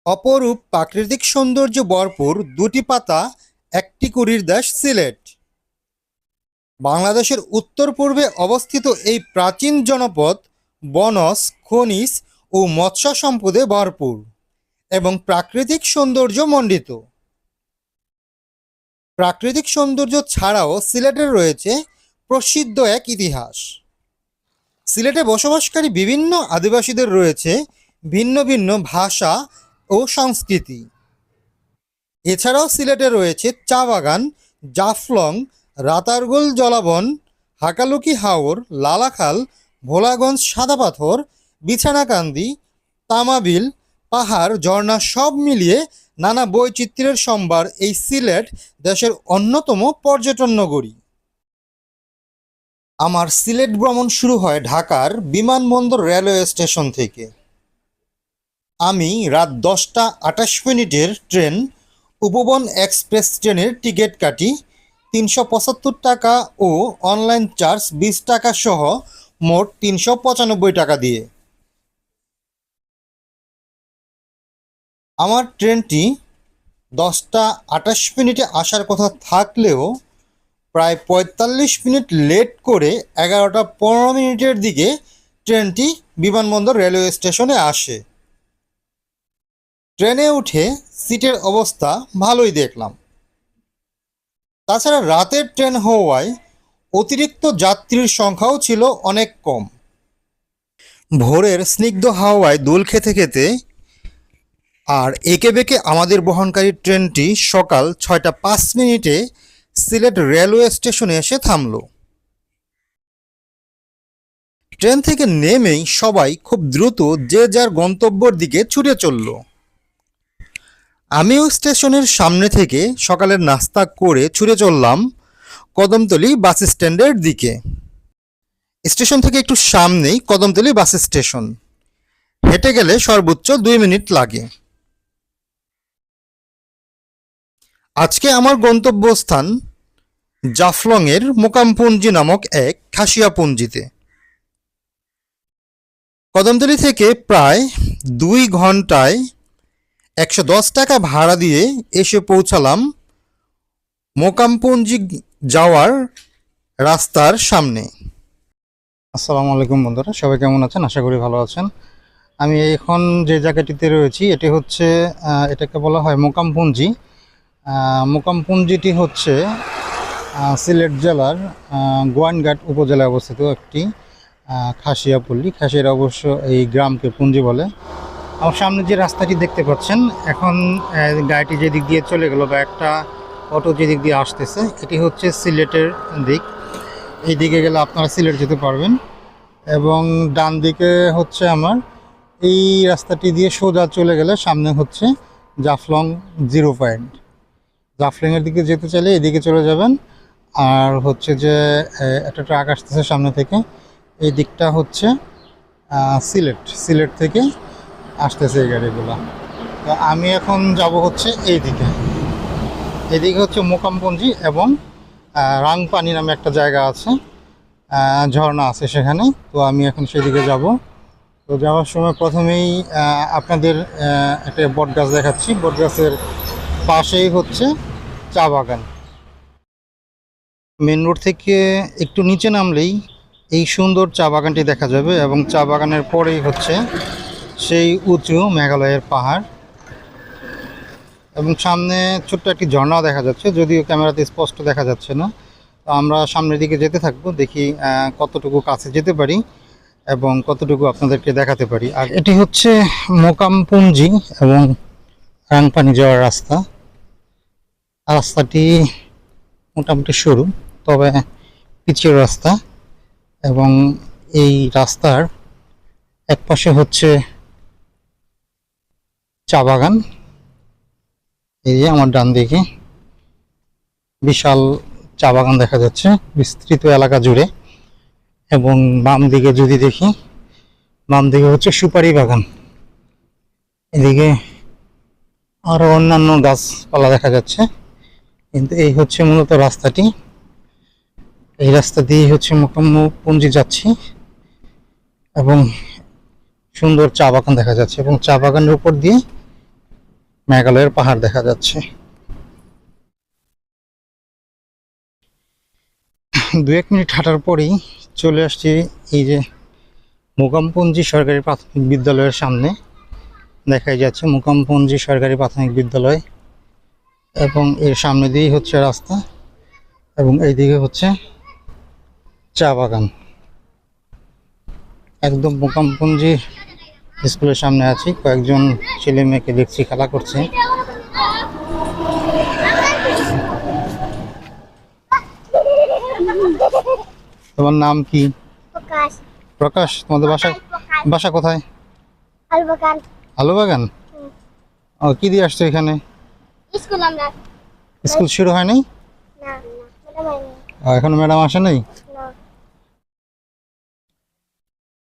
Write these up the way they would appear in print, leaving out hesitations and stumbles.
অপরূপ প্রাকৃতিক সৌন্দর্যে ভরপুর দুটি পাতা একটি কুড়ির দেশ সিলেট। বাংলাদেশের উত্তর-পূর্বে অবস্থিত এই প্রাচীন জনপদ বনজ, খনিজ ও মৎস্য সম্পদে ভরপুর এবং প্রাকৃতিক সৌন্দর্য মণ্ডিত। প্রাকৃতিক সৌন্দর্য ছাড়াও সিলেটের রয়েছে প্রসিদ্ধ এক ইতিহাস। সিলেটে বসবাসকারী বিভিন্ন আদিবাসীদের রয়েছে ভিন্ন ভিন্ন ভাষা ও সংস্কৃতি। এছাড়াও সিলেটে রয়েছে চা বাগান, জাফলং, রাতারগুল জলাবন, হাকালুকি হাওর, লালাখাল, ভোলাগঞ্জ সাদা পাথর, বিছানাকান্দি, তামাবিল, পাহাড়, ঝর্ণা সব মিলিয়ে নানা বৈচিত্র্যের সম্ভার এই সিলেট দেশের অন্যতম পর্যটন নগরী। আমার সিলেট ভ্রমণ শুরু হয় ঢাকার বিমানবন্দর রেলওয়ে স্টেশন থেকে। আমি রাত 10টা 28 মিনিটের ট্রেন উপবন এক্সপ্রেস ট্রেনের টিকিট কাটি 375 টাকা ও অনলাইন চার্জ 20 টাকা সহ মোট 395 টাকা দিয়ে। আমার ট্রেনটি 10টা 28 মিনিটে আসার কথা থাকলেও প্রায় 45 মিনিট লেট করে 11টা 15 মিনিটের দিকে ট্রেনটি বিমানবন্দর রেলওয়ে স্টেশনে আসে। ট্রেনে উঠে সিটের অবস্থা ভালোই দেখলাম। তাছাড়া রাতের ট্রেন হওয়ায় অতিরিক্ত যাত্রীর সংখ্যাও ছিল অনেক কম। ভোরের স্নিগ্ধ হাওয়ায় দোল খেতে খেতে আর একে বেঁকে আমাদের বহনকারী ট্রেনটি সকাল 6টা 5 মিনিটে সিলেট রেলওয়ে স্টেশনে এসে থামল। ট্রেন থেকে নেমেই সবাই খুব দ্রুত যে যার গন্তব্যের দিকে ছুটে চলল। আমিও স্টেশনের সামনে থেকে সকালের নাস্তা করে ছুটে চললাম কদমতলী বাস স্ট্যান্ডের দিকে। স্টেশন থেকে একটু সামনেই কদমতলী বাস স্টেশন, হেঁটে গেলে সর্বোচ্চ 2 মিনিট লাগে। আজকে আমার গন্তব্যস্থান জাফলংয়ের মোকামপুঞ্জি নামক এক খাসিয়াপুঞ্জিতে। কদমতলী থেকে প্রায় 2 ঘন্টায় 110 টাকা ভাড়া দিয়ে এসে পৌঁছালাম মোকামপুঞ্জি যাওয়ার রাস্তার সামনে। আসসালামু আলাইকুম বন্ধুরা, সবাই কেমন আছেন? আশা করি ভালো আছেন। আমি এখন যে জায়গাটিতে রয়েছি এটি হচ্ছে এটাকে বলা হয় মোকামপুঞ্জি। মোকামপুঞ্জিটি হচ্ছে সিলেট জেলার গোয়াইনঘাট উপজেলায় অবস্থিত একটি খাসিয়াপল্লী। খাসিয়ার অবশ্য এই গ্রামকে পুঞ্জি বলে। আমার সামনে যে রাস্তাটি দেখতে পাচ্ছেন, এখন গাড়িটি যেদিক দিয়ে চলে গেল বা একটা অটো যেদিক দিয়ে আসতেছে, এটি হচ্ছে সিলেটের দিক। এই দিকে গেলে আপনারা সিলেট যেতে পারবেন। এবং ডান দিকে হচ্ছে আমার এই রাস্তাটি দিয়ে সোজা চলে গেলে সামনে হচ্ছে জাফলং জিরো পয়েন্ট। জাফলংয়ের দিকে যেতে চাইলে এদিকে চলে যাবেন। আর হচ্ছে যে একটা ট্রাক আসতেছে সামনে থেকে, এই দিকটা হচ্ছে সিলেট থেকে আসতেছে এই গাড়িগুলো। তো আমি এখন যাব হচ্ছে এদিকে হচ্ছে মোকামপুঞ্জি এবং রাংপানি নামে একটা জায়গা আছে, ঝর্ণা আছে সেখানে। তো আমি এখন সেদিকে যাব। তো যাওয়ার সময় প্রথমেই আপনাদের একটা বট গাছ দেখাচ্ছি। বট গাছের পাশেই হচ্ছে চা বাগান। মেন রোড থেকে একটু নিচে নামলেই এই সুন্দর চা বাগানটি দেখা যাবে এবং চা বাগানের পরেই হচ্ছে সেই উঁচু মেঘালয়ের পাহাড় এবং সামনে ছোট্ট একটি ঝর্ণাও দেখা যাচ্ছে, যদিও ক্যামেরাতে স্পষ্ট দেখা যাচ্ছে না। তো আমরা সামনের দিকে যেতে থাকবো, দেখি কতটুকু কাছে যেতে পারি এবং কতটুকু আপনাদেরকে দেখাতে পারি। আর এটি হচ্ছে মোকামপুঞ্জি এবং রাংপানি যাওয়ার রাস্তা। রাস্তাটি মোটামুটি সরু, তবে পিচের রাস্তা এবং এই রাস্তার এক পাশে হচ্ছে চা বাগান। এই যে আমার ডান দিকে বিশাল চা বাগান দেখা যাচ্ছে বিস্তৃত এলাকা জুড়ে। এবং বাম দিকে যদি দেখি, বাম দিকে হচ্ছে সুপারি বাগান। এদিকে আরো অন্যান্য গাছপালা দেখা যাচ্ছে। কিন্তু এই হচ্ছে মূলত রাস্তাটি। এই রাস্তা দিয়ে হচ্ছে মোকামপুঞ্জি যাচ্ছি এবং সুন্দর চা বাগান দেখা যাচ্ছে এবং চা বাগানের উপর দিয়ে মেঘালয়ের পাহাড় দেখা যাচ্ছে। 2-1 মিনিট হাঁটার পরেই চলে আসছি এই যে মোকামপুঞ্জি সরকারি প্রাথমিক বিদ্যালয়ের সামনে। দেখাই যাচ্ছে মোকামপুঞ্জি সরকারি প্রাথমিক বিদ্যালয়, এবং এর সামনে দিয়েই হচ্ছে রাস্তা, এবং এইদিকে হচ্ছে চা বাগান। একদম মোকামপুঞ্জি স্কুলের সামনে আছি, কয়েকজন ছেলে মেয়েকে দেখছি খেলা করছে। তোমার নাম কি? প্রকাশ। প্রকাশ। তোমাদের বাসা বাসা কোথায়? আলবাগান। আলুবাগান। ও, কি দিয়ে আসছো এখানে? স্কুল আমরা। স্কুল শুরু হয় নাই? না, ম্যাডাম আইনি। এখনো ম্যাডাম আসে নাই? না।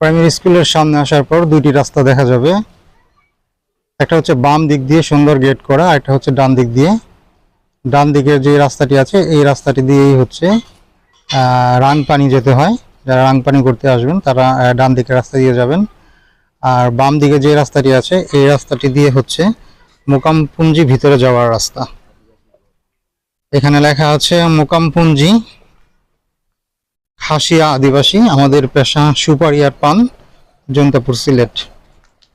প্রাইমারি স্কুলের সামনে আসার পর দুইটি রাস্তা দেখা যাবে। একটা হচ্ছে বাম দিক দিয়ে সুন্দর গেট করা, আর একটা হচ্ছে ডান দিক দিয়ে। ডান দিকের যে রাস্তাটি আছে এই রাস্তাটি দিয়েই হচ্ছে রাংপানি যেতে হয়। যারা রাংপানি করতে আসবেন তারা ডান দিকের রাস্তা দিয়ে যাবেন। আর বাম দিকে যে রাস্তাটি আছে এই রাস্তাটি দিয়ে হচ্ছে মোকামপুঞ্জি ভিতরে যাওয়ার রাস্তা। এখানে লেখা আছে মোকামপুঞ্জি খাসিয়া আদিবাসী, আমাদের পেশা সুপারি আর পান, জৈন্তাপুর সিলেট।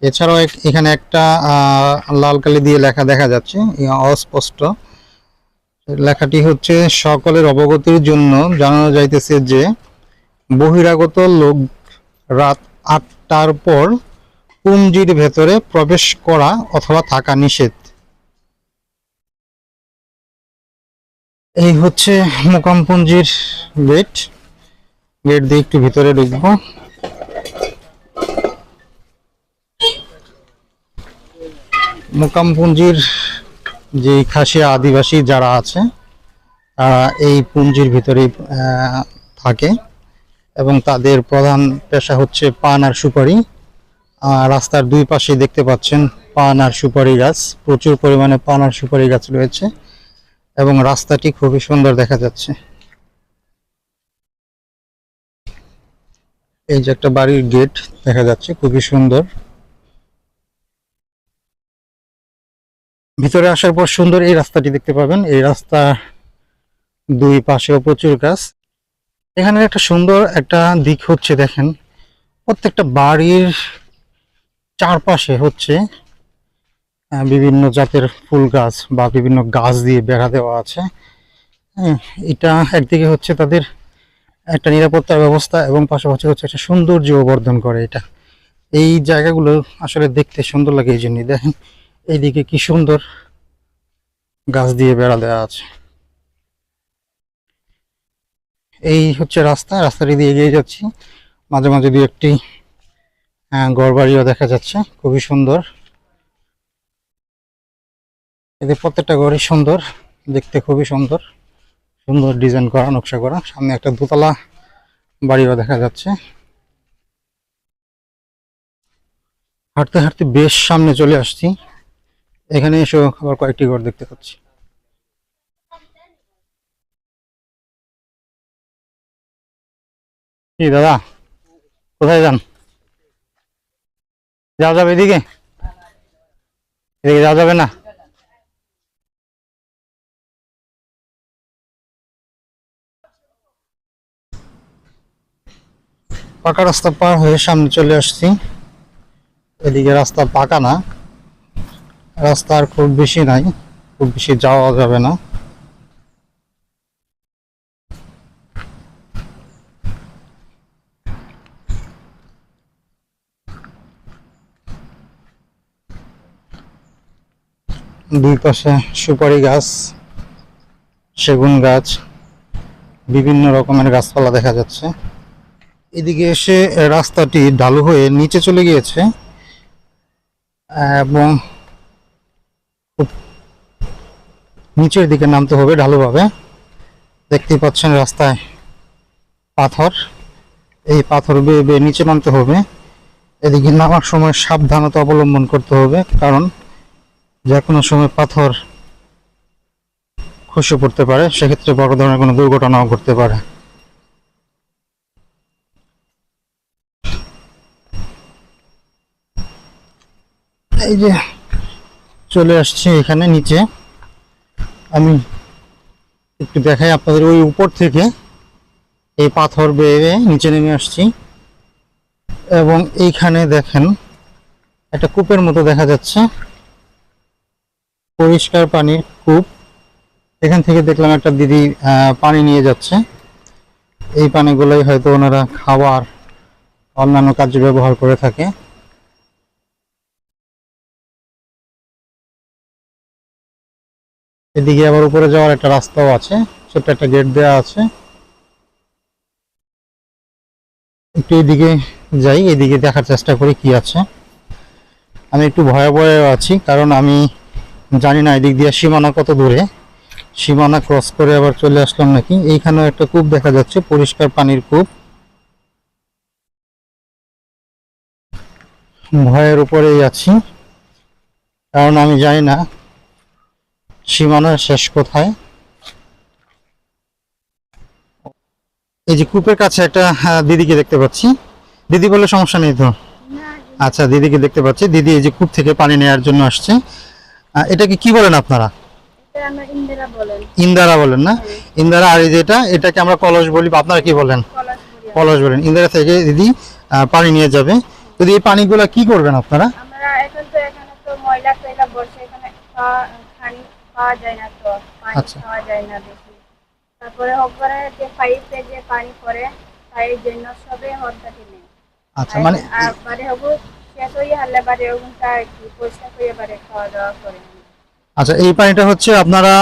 এছাড়াও এখানে একটা লাল কালি দিয়ে লেখা দেখা যাচ্ছে, অস্পষ্ট। লেখাটি হচ্ছে সকলের অবগতির জন্য জানানো যাইতেছে যে বহিরাগত লোক রাত 8টার পর পুঞ্জির ভেতরে প্রবেশ করা অথবা থাকা নিষেধ। এই হচ্ছে মোকামপুঞ্জির গেট। গেট দিয়ে একটু ভিতরে ঢুকবো। মোকামপুঞ্জির যে খাসিয়া আদিবাসী যারা আছে তারা এই পুঞ্জির ভিতরেই থাকে, এবং তাদের প্রধান পেশা হচ্ছে পান আর সুপারি। রাস্তার দুই পাশে দেখতে পাচ্ছেন পান আর সুপারি গাছ, প্রচুর পরিমাণে পান আর সুপারি গাছ রয়েছে, এবং রাস্তাটি খুবই সুন্দর দেখা যাচ্ছে। এই যে একটা বাড়ির গেট দেখা যাচ্ছে, খুবই সুন্দর। ভিতরে আসার পর সুন্দর এই রাস্তাটি দেখতে পাবেন। এই রাস্তা দুই পাশেও প্রচুর গাছ। এখানে একটা সুন্দর একটা দিক হচ্ছে, দেখেন প্রত্যেকটা বাড়ির চারপাশে হচ্ছে বিভিন্ন জাতের ফুল গাছ বা বিভিন্ন গাছ দিয়ে বেড়া দেওয়া আছে। এটা একদিকে হচ্ছে তাদের একটা নিরাপত্তার ব্যবস্থা, এবং পাশাপাশি হচ্ছে একটা সৌন্দর্য বর্ধন করে। এটা এই জায়গাগুলো আসলে দেখতে সুন্দর লাগে, এই জন্যই দেখেন এইদিকে কি সুন্দর গাছ দিয়ে বেড়া দেওয়া আছে। এই হচ্ছে রাস্তা, রাস্তাটি দিয়ে এগিয়ে যাচ্ছি। মাঝে মাঝে দুই একটি ঘর বাড়িও দেখা যাচ্ছে, খুবই সুন্দর। এদের প্রত্যেকটা ঘরই সুন্দর দেখতে, খুবই সুন্দর, সুন্দর ডিজাইন করা, নকশা করা। সামনে একটা দোতলা বাড়িও দেখা যাচ্ছে। হাঁটতে হাঁটতে বেশ সামনে চলে আসছি। এখানে এসে আবার কয়েকটি ঘর দেখতে পাচ্ছি। কি দাদা, কোথায় যান? যাওয়া যাবে এদিকে? এদিকে যাওয়া যাবে না? পাকা রাস্তা পার হয়ে সামনে চলে আসছি। এদিকে রাস্তা পাকা না, রাস্তা আর খুব বেশি নাই, খুব বেশি যাওয়া যাবে না। দুই পাশে সুপারি গাছ, সেগুন গাছ, বিভিন্ন রকমের গাছপালা দেখা যাচ্ছে। এদিকে এসে রাস্তাটি ঢালু হয়ে নিচে চলে গিয়েছে, এবং খুব নিচের দিকে নামতে হবে ঢালুভাবে। দেখতেই পাচ্ছেন রাস্তায় পাথর, এই পাথর বেয়ে বেয়ে নিচে নামতে হবে। এদিকে নামার সময় সাবধানতা অবলম্বন করতে হবে, কারণ যে কোনো সময় পাথর খসে পড়তে পারে, সেক্ষেত্রে বড় ধরনের কোনো দুর্ঘটনাও ঘটতে পারে। এই যে চলে আসছি এখানে নিচে। আমি একটু দেখাই আপনাদের, ওই উপর থেকে এই পাথর বেয়ে নিচে নেমে আসছি এবং এইখানে দেখেন একটা কূপের মতো দেখা যাচ্ছে, পরিষ্কার পানির কূপ। এখান থেকে দেখলাম একটা দিদি পানি নিয়ে যাচ্ছে। এই পানিগুলোই হয়তো ওনারা খাওয়ার অন্যান্য কাজে ব্যবহার করে থাকে। এদিকে আবার উপরে যাওয়ার একটা রাস্তাও আছে, ছোট্ট একটা গেট দেওয়া আছে। একটু এদিকে যাই, এদিকে দেখার চেষ্টা করি কি আছে। আমি একটু ভয়ে ভয়ে আছি, কারণ আমি জানি না এদিক দিয়ে সীমানা কত দূরে। সীমানা ক্রস করে আবার চলে আসলাম নাকি। এইখানেও একটা কূপ দেখা যাচ্ছে, পরিষ্কার পানির কূপ। ভয়ের উপরেই আছি, কারণ আমি জানি না সীমানার শেষ কোথায়। এই যে কূপের কাছে একটা দিদিকে দেখতে পাচ্ছি। দিদি বলে সমস্যা নেই তো? আচ্ছা, দিদিকে দেখতে পাচ্ছি। দিদি এই যে কূপ থেকে পানি নেওয়ার জন্য আসছে। এটাকে কি বলেন আপনারা? ইন্দারা বলেন না? ইন্দারা। আর এই যে এটাকে আমরা কলস বলি, আপনারা কি বলেন? কলস বলেন। ইন্দারা থেকে দিদি পানি নিয়ে যাবে। যদি এই পানিগুলা কি করবেন আপনারা? আমরা এখন তো এখানে তো ময়লা টয়লা বসে, এখানে পানি পাওয়া যায় না, তো পানি আচ্ছা। খাওয়া যায় না বেশি। তারপরে ওপরে যে পাইপে যে পানি পড়ে, তাই জন্য সবে হরকাটি নেই। আচ্ছা, মানে আর বারে হবু শেষ হয়ে হারলে বারে ওগুনটা কি পরিষ্কার হয়ে বারে খাওয়া দাওয়া করে। আচ্ছা, এই পানিটা হচ্ছে আপনারা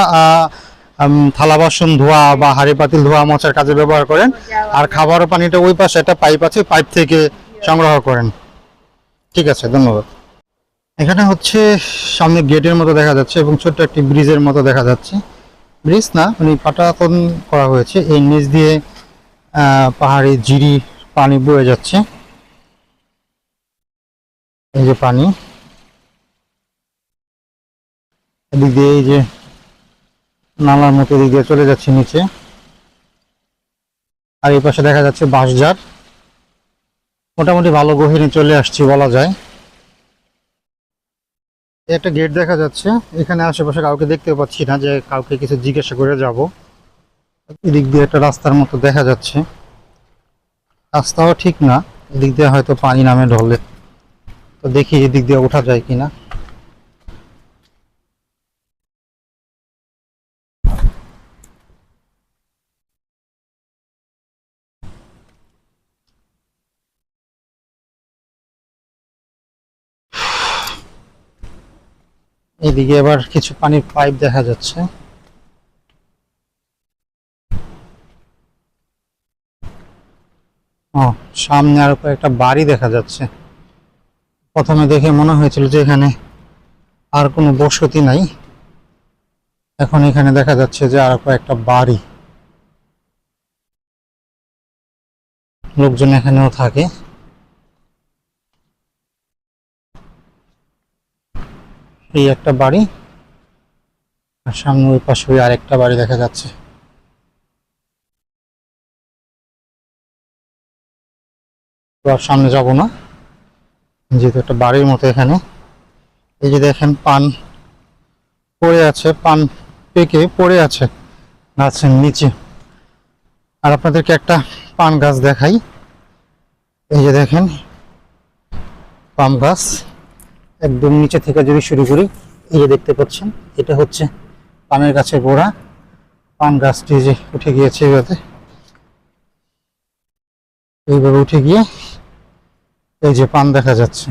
থালা বাসন ধোয়া বা হাঁড়ি পাতিল ধোয়া মোছার কাজে ব্যবহার করেন। আর খাবারের পানিটা ওই পাশে একটা পাইপ আছে, পাইপ থেকে সংগ্রহ করেন। ঠিক আছে, ধন্যবাদ। এখানে হচ্ছে সামনে গেটের মতো দেখা যাচ্ছে এবং ছোট্ট একটি ব্রিজের মতো দেখা যাচ্ছে। ব্রিজ না, মানে পাটাতন করা হয়েছে। এই নিচ দিয়ে পাহাড়ি জিরি পানি বয়ে যাচ্ছে। এই যে পানি, এদিক দিয়ে এই যে নালার মতো দিক দিয়ে চলে যাচ্ছে নিচে। আর এই পাশে দেখা যাচ্ছে বাঁশঝাড়। মোটামুটি ভালো গহীরে চলে আসছি বলা যায়। একটা গেট দেখা যাচ্ছে। এখানে আশেপাশে কাউকে দেখতে পাচ্ছি না যে কাউকে কিছু জিজ্ঞাসা করে যাব। এদিক দিয়ে একটা রাস্তার মতো দেখা যাচ্ছে, রাস্তাও ঠিক না। এদিক দিয়ে হয়তো পানি নামে ঢলে, তো দেখি এদিক দিয়ে ওঠা যায় কিনা। এদিকে আবার কিছু পানির পাইপ দেখা যাচ্ছে। ও, সামনে আর একটা বাড়ি দেখা যাচ্ছে। প্রথমে দেখে মনে হয়েছিল যে এখানে আর কোনো বসতি নাই, এখন এখানে দেখা যাচ্ছে যে আর কয়েকটা বাড়ি, লোকজন এখানেও থাকে। এই একটা বাড়ি, আর সামনে ওই পাশে ওই আরেকটা বাড়ি দেখা যাচ্ছে। তো আর সামনে যাব না, যেহেতু একটা বাড়ির মতো এখানে। এই যে দেখেন পান পড়ে আছে, পান পেকে পড়ে আছে গাছের নিচে। আর আপনাদেরকে একটা পান গাছ দেখাই। এই যে দেখেন পাম গাছ, একদম নিচে থেকে যদি শুরু করি, এই যে দেখতে পাচ্ছেন, এটা হচ্ছে পানের গাছের গোড়া। পান গাছটি যে উঠে গিয়েছে এইভাবে উঠে গিয়ে এই যে পান দেখা যাচ্ছে।